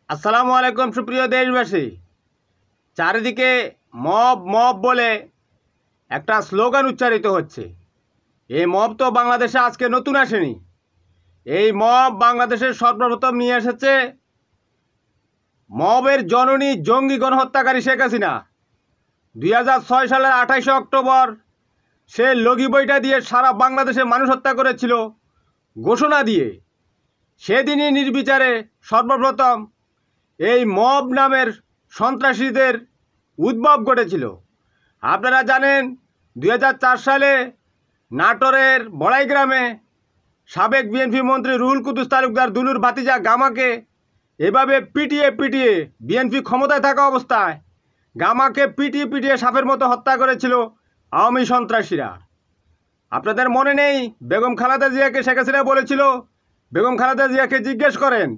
আসসালামু আলাইকুম সুপ্রিয় দেশবাসী। চারিদিকে মব মব বলে একটা স্লোগান উচ্চারিত হচ্ছে। এই মব তো বাংলাদেশে আজকে নতুন আসেনি। এই মব বাংলাদেশের সর্বপ্রথম নিয়ে এসেছে মবের জননী জঙ্গি গণহত্যাকারী শেখ হাসিনা। 2006 সালের 28 অক্টোবর সে লগি বইটা দিয়ে সারা বাংলাদেশে মানুষ হত্যা করেছিল ঘোষণা দিয়ে। সেদিনই নির্বিচারে সর্বপ্রথম এই মব নামের সন্ত্রাসীদের উদ্ভব ঘটেছিল। আপনারা জানেন 2004 সালে নাটোরের বড়াই গ্রামে সাবেক বিএনপি মন্ত্রী রুহুল কুদ্দুস তালুকদার দুলুর ভাতিজা গামাকে এভাবে পিটিয়ে পিটিয়ে বিএনপি ক্ষমতায় থাকা অবস্থায় গামাকে পিটিয়ে পিটিয়ে সাপের মতো হত্যা করেছিল আওয়ামী সন্ত্রাসীরা। আপনাদের মনে নেই বেগম খালেদা জিয়াকে শেখ হাসিনা বলেছিল, বেগম খালেদা জিয়াকে জিজ্ঞেস করেন